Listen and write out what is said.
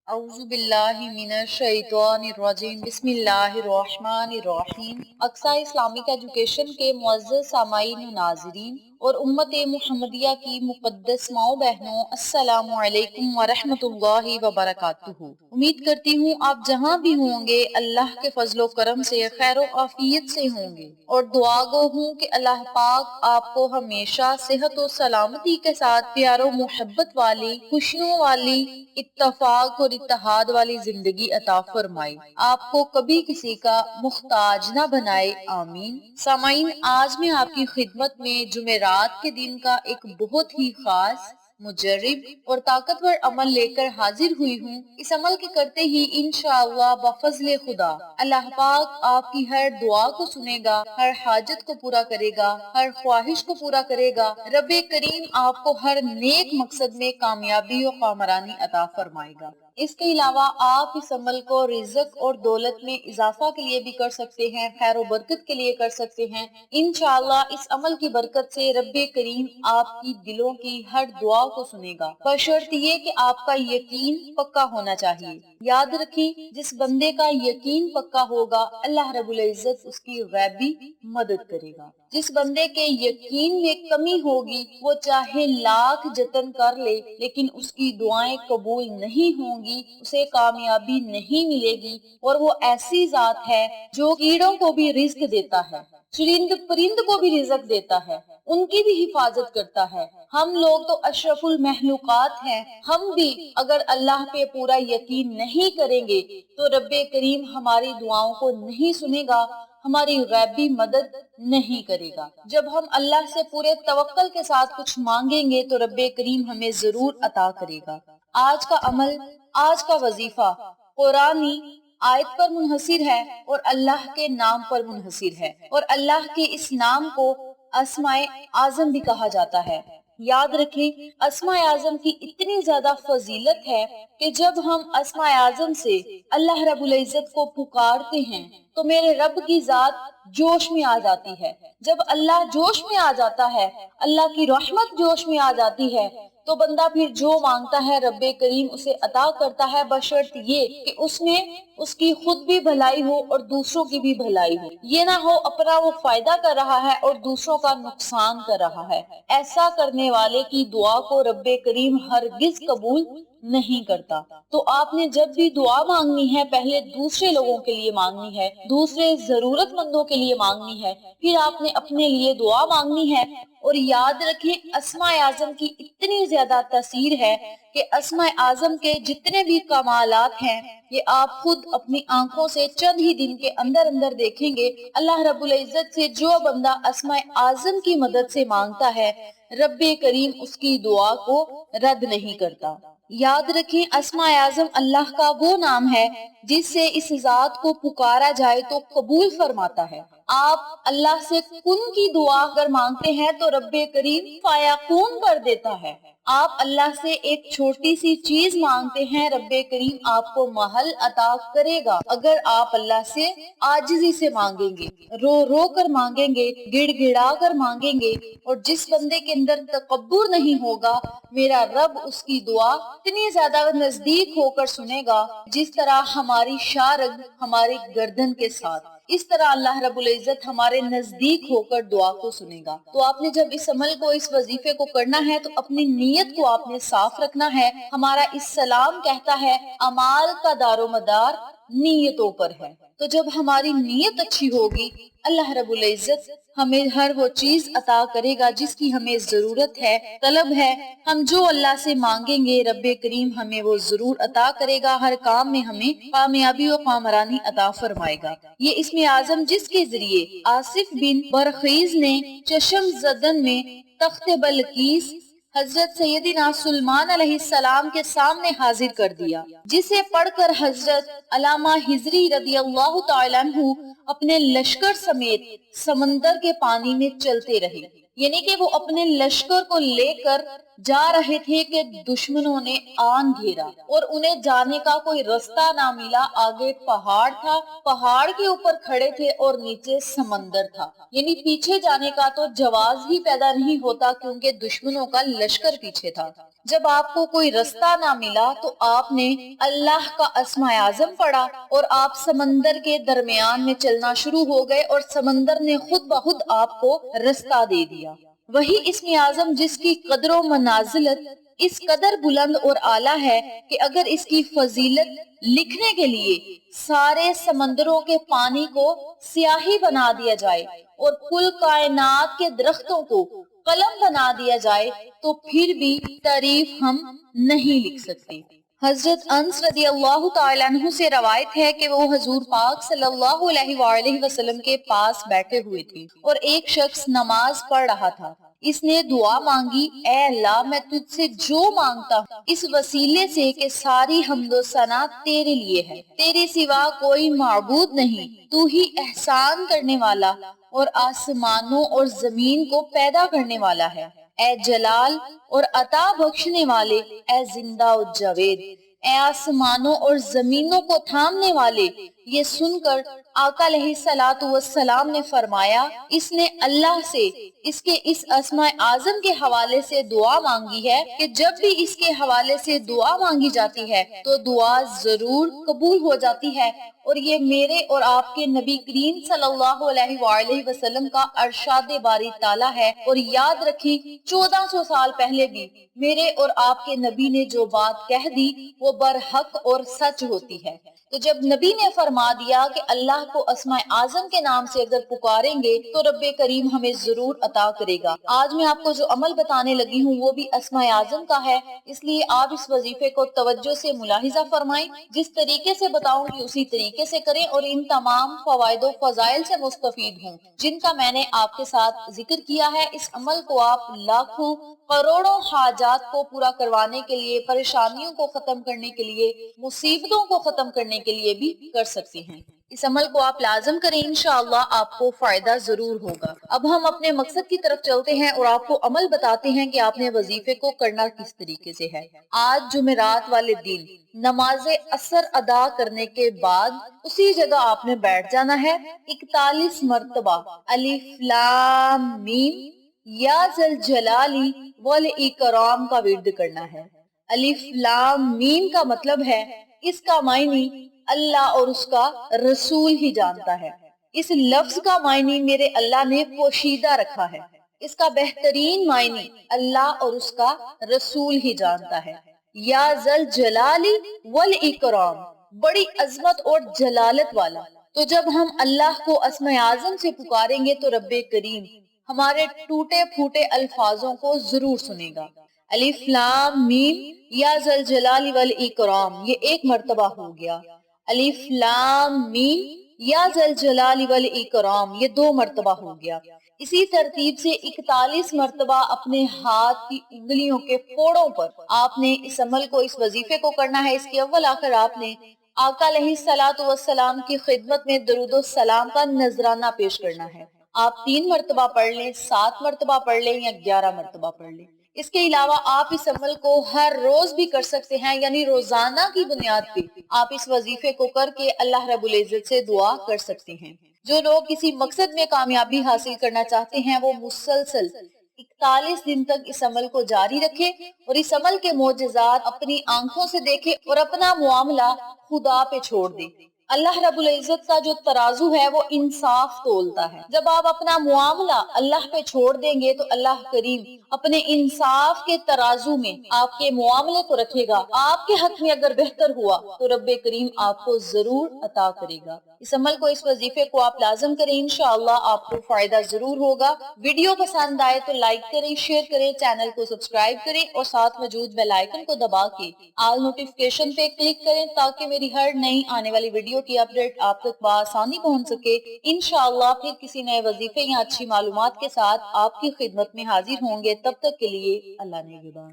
اعوذ باللہ من الشیطان الرجیم بسم اللہ الرحمن الرحیم۔ اقصی اسلامک ایجوکیشن کے معزز سامعین و ناظرین اور امت محمدیہ کی مقدس ماؤں بہنوں، السلام علیکم ورحمۃ اللہ وبرکاتہ۔ امید کرتی ہوں آپ جہاں بھی ہوں گے اللہ کے فضل و کرم سے خیر و عافیت سے ہوں گے، اور دعا گو ہوں کہ اللہ پاک آپ کو ہمیشہ صحت و سلامتی کے ساتھ پیار و محبت والی، خوشیوں والی، اتفاق اور اتحاد والی زندگی عطا فرمائے، آپ کو کبھی کسی کا محتاج نہ بنائے، آمین۔ سامعین، آج میں آپ کی خدمت میں جمعرات کے دن کا ایک بہت ہی خاص، مجرب اور طاقتور عمل لے کر حاضر ہوئی ہوں۔ اس عمل کے کرتے ہی انشاءاللہ بفضل خدا اللہ پاک آپ کی ہر دعا کو سنے گا، ہر حاجت کو پورا کرے گا، ہر خواہش کو پورا کرے گا۔ رب کریم آپ کو ہر نیک مقصد میں کامیابی و کامرانی عطا فرمائے گا۔ اس کے علاوہ آپ اس عمل کو رزق اور دولت میں اضافہ کے لیے بھی کر سکتے ہیں، خیر و برکت کے لیے کر سکتے ہیں۔ انشاءاللہ اس عمل کی برکت سے رب کریم آپ کی دلوں کی ہر دعا کو سنے گا، بشرط یہ کہ آپ کا یقین پکا ہونا چاہیے۔ یاد رکھیں، جس بندے کا یقین پکا ہوگا اللہ رب العزت اس کی غیبی مدد کرے گا۔ جس بندے کے یقین میں کمی ہوگی وہ چاہے لاکھ جتن کر لے لیکن اس کی دعائیں قبول نہیں ہوں گی، اسے کامیابی نہیں ملے گی۔ اور وہ ایسی ذات ہے جو کیڑوں کو بھی رزق دیتا ہے، چرند پرند کو بھی رزق دیتا ہے، ان کی بھی حفاظت کرتا ہے۔ ہم لوگ تو اشرف المخلوقات ہیں، ہم بھی اگر اللہ پہ پورا یقین نہیں کریں گے تو رب کریم ہماری دعاؤں کو نہیں سنے گا، ہماری غیبی مدد نہیں کرے گا۔ جب ہم اللہ سے پورے توکل کے ساتھ کچھ مانگیں گے تو رب کریم ہمیں ضرور عطا کرے گا۔ آج کا عمل، آج کا وظیفہ قرآنی آیت پر منحصر ہے اور اللہ کے نام پر منحصر ہے، اور اللہ کے اس نام کو اسماء اعظم بھی کہا جاتا ہے۔ یاد رکھیں، اسماء اعظم کی اتنی زیادہ فضیلت ہے کہ جب ہم اسماء اعظم سے اللہ رب العزت کو پکارتے ہیں تو میرے رب کی ذات جوش میں آ جاتی ہے۔ جب اللہ جوش میں آ جاتا ہے، اللہ کی رحمت جوش میں آ جاتی ہے تو بندہ پھر جو مانگتا ہے رب کریم اسے عطا کرتا ہے، بشرط یہ کہ اس میں اس کی خود بھی بھلائی ہو اور دوسروں کی بھی بھلائی ہو۔ یہ نہ ہو اپنا وہ فائدہ کر رہا ہے اور دوسروں کا نقصان کر رہا ہے۔ ایسا کرنے والے کی دعا کو رب کریم ہرگز قبول نہیں کرتا۔ تو آپ نے جب بھی دعا مانگنی ہے پہلے دوسرے لوگوں کے لیے مانگنی ہے، دوسرے ضرورت مندوں کے لیے مانگنی ہے، پھر آپ نے اپنے لیے دعا مانگنی ہے۔ اور یاد رکھیں، اسماء اعظم کی اتنی زیادہ تاثیر ہے کہ اسماء اعظم کے جتنے بھی کمالات ہیں یہ آپ خود اپنی آنکھوں سے چند ہی دن کے اندر اندر دیکھیں گے۔ اللہ رب العزت سے جو بندہ اسماء اعظم کی مدد سے مانگتا ہے رب کریم اس کی دعا کو رد نہیں کرتا۔ یاد رکھیں، اسماء اعظم اللہ کا وہ نام ہے جس سے اس ذات کو پکارا جائے تو قبول فرماتا ہے۔ آپ اللہ سے کن کی دعا اگر مانگتے ہیں تو رب کریم فیکون کر دیتا ہے۔ آپ اللہ سے ایک چھوٹی سی چیز مانگتے ہیں، رب کریم آپ کو محل عطا کرے گا۔ اگر آپ اللہ سے عاجزی سے مانگیں گے، رو رو کر مانگیں گے، گڑ گڑا کر مانگیں گے، اور جس بندے کے اندر تکبر نہیں ہوگا میرا رب اس کی دعا اتنی زیادہ نزدیک ہو کر سنے گا جس طرح ہماری شارگ ہماری گردن کے ساتھ، اس طرح اللہ رب العزت ہمارے نزدیک ہو کر دعا کو سنے گا۔ تو آپ نے جب اس عمل کو، اس وظیفے کو کرنا ہے تو اپنی نیت کو آپ نے صاف رکھنا ہے۔ ہمارا اسلام کہتا ہے اعمال کا دار و مدار نیتوں پر ہے۔ تو جب ہماری نیت اچھی ہوگی اللہ رب العزت ہمیں ہر وہ چیز عطا کرے گا جس کی ہمیں ضرورت ہے، طلب ہے۔ ہم جو اللہ سے مانگیں گے رب کریم ہمیں وہ ضرور عطا کرے گا، ہر کام میں ہمیں کامیابی و کامرانی عطا فرمائے گا۔ یہ اسم اعظم جس کے ذریعے آصف بن برخیز نے چشم زدن میں تخت بلقیس حضرت سیدنا سلیمان علیہ السلام کے سامنے حاضر کر دیا، جسے پڑھ کر حضرت علامہ ہجری رضی اللہ تعالیٰ عنہ اپنے لشکر سمیت سمندر کے پانی میں چلتے رہے۔ یعنی کہ وہ اپنے لشکر کو لے کر جا رہے تھے کہ دشمنوں نے آن گھیرا اور انہیں جانے کا کوئی رستہ نہ ملا۔ آگے پہاڑ تھا، پہاڑ کے اوپر کھڑے تھے اور نیچے سمندر تھا، یعنی پیچھے جانے کا تو جواز ہی پیدا نہیں ہوتا کیونکہ دشمنوں کا لشکر پیچھے تھا۔ جب آپ کو کوئی رستہ نہ ملا تو آپ نے اللہ کا اسماء اعظم پڑھا اور آپ سمندر کے درمیان میں چلنا شروع ہو گئے اور سمندر نے خود بخود آپ کو رستہ دے دیا۔ وہی اسم اعظم جس کی قدر و منازلت اس قدر بلند اور اعلیٰ ہے کہ اگر اس کی فضیلت لکھنے کے لیے سارے سمندروں کے پانی کو سیاہی بنا دیا جائے اور کل کائنات کے درختوں کو قلم بنا دیا جائے تو پھر بھی تعریف ہم نہیں لکھ سکتے۔ حضرت انس رضی اللہ تعالیٰ عنہ سے روایت ہے کہ وہ حضور پاک صلی اللہ علیہ وآلہ وسلم کے پاس بیٹھے ہوئے تھے اور ایک شخص نماز پڑھ رہا تھا۔ اس نے دعا مانگی، اے اللہ میں تجھ سے جو مانگتا ہوں اس وسیلے سے کہ ساری حمد و ثنا تیرے لیے ہے، تیرے سوا کوئی معبود نہیں، تو ہی احسان کرنے والا اور آسمانوں اور زمین کو پیدا کرنے والا ہے، اے جلال اور عطا بخشنے والے، اے زندہ و جاوید، اے آسمانوں اور زمینوں کو تھامنے والے۔ یہ سن کر آقا علیہ الصلوۃ والسلام نے فرمایا، اس نے اللہ سے اس کے اس اسماء اعظم کے حوالے سے دعا مانگی ہے کہ جب بھی اس کے حوالے سے دعا مانگی جاتی ہے تو دعا ضرور قبول ہو جاتی ہے، اور یہ میرے اور آپ کے نبی کریم صلی اللہ علیہ وآلہ وسلم کا ارشاد باری تعالیٰ ہے۔ اور یاد رکھی 1400 سال پہلے بھی میرے اور آپ کے نبی نے جو بات کہہ دی وہ برحق اور سچ ہوتی ہے۔ تو جب نبی نے فرما دیا کہ اللہ کو اسماء اعظم کے نام سے اگر پکاریں گے تو رب کریم ہمیں ضرور عطا کرے گا۔ آج میں آپ کو جو عمل بتانے لگی ہوں وہ بھی اسماء اعظم کا ہے، اس لیے آپ اس وظیفے کو توجہ سے ملاحظہ فرمائیں، جس طریقے سے بتاؤں گی اسی طریقے سے کریں اور ان تمام فوائد و فضائل سے مستفید ہوں جن کا میں نے آپ کے ساتھ ذکر کیا ہے۔ اس عمل کو آپ لاکھوں کروڑوں حاجات کو پورا کروانے کے لیے، پریشانیوں کو ختم کرنے کے لیے، مصیبتوں کو ختم کرنے کے لیے بھی کر سکتے ہیں۔ اس عمل کو آپ لازم کریں، انشاءاللہ آپ کو فائدہ ضرور ہوگا۔ اب ہم اپنے مقصد کی طرف چلتے ہیں اور آپ کو عمل بتاتے ہیں کہ آپ نے وظیفے کو کرنا کس طریقے سے ہے۔ آج جمعرات والے دن نماز عصر ادا کرنے کے بعد اسی جگہ آپ نے بیٹھ جانا ہے، 41 مرتبہ الف لام میم یا ذل جلالی والاکرام کا ورد کرنا ہے۔ الف لام میم کا مطلب ہے، اس کا معنی اللہ اور اس کا رسول ہی جانتا ہے۔ اس لفظ کا معنی میرے اللہ نے پوشیدہ رکھا ہے۔ اس کا بہترین معنی اللہ اور اس کا رسول ہی جانتا ہے۔ یا ذل جلالی والاکرام، بڑی عظمت اور جلالت والا۔ تو جب ہم اللہ کو اسماء اعظم سے پکاریں گے تو رب کریم ہمارے ٹوٹے پھوٹے الفاظوں کو ضرور سنے گا۔ الف لام میم یا ذل جلال والاکرام یہ ایک مرتبہ ہو گیا۔ الف لام میم یا ذل جلال والاکرام یہ 2 مرتبہ ہو گیا۔ اسی ترتیب سے 41 مرتبہ اپنے ہاتھ کی انگلیوں کے پھوڑوں پر آپ نے اس عمل کو، اس وظیفے کو کرنا ہے۔ اس کے اول آخر آپ نے آقا علیہ الصلوۃ والسلام کی خدمت میں درود و سلام کا نذرانہ پیش کرنا ہے۔ آپ 3 مرتبہ پڑھ لیں، 7 مرتبہ پڑھ لیں یا 11 مرتبہ پڑھ لیں۔ اس کے علاوہ آپ اس عمل کو ہر روز بھی کر سکتے ہیں، یعنی روزانہ کی بنیاد پہ آپ اس وظیفے کو کر کے اللہ رب العزت سے دعا کر سکتے ہیں۔ جو لوگ کسی مقصد میں کامیابی حاصل کرنا چاہتے ہیں وہ مسلسل 41 دن تک اس عمل کو جاری رکھے اور اس عمل کے معجزات اپنی آنکھوں سے دیکھے اور اپنا معاملہ خدا پہ چھوڑ دے۔ اللہ رب العزت کا جو ترازو ہے وہ انصاف تولتا ہے۔ جب آپ اپنا معاملہ اللہ پہ چھوڑ دیں گے تو اللہ کریم اپنے انصاف کے ترازو میں آپ کے معاملے کو رکھے گا۔ آپ کے حق میں اگر بہتر ہوا تو رب کریم آپ کو ضرور عطا کرے گا۔ اس عمل کو، اس وظیفے کو آپ لازم کریں، انشاءاللہ آپ کو فائدہ ضرور ہوگا۔ ویڈیو پسند آئے تو لائک کریں، شیئر کریں، چینل کو سبسکرائب کریں اور ساتھ موجود بیل آئیکن کو دبا کے آل نوٹیفیکیشن پہ کلک کریں تاکہ میری ہر نئی آنے والی ویڈیو کی اپڈیٹ آپ تک بآسانی پہنچ سکے۔ انشاءاللہ پھر کسی نئے وظیفے یا اچھی معلومات کے ساتھ آپ کی خدمت میں حاضر ہوں گے۔ تب تک کے لیے اللہ نگہبان۔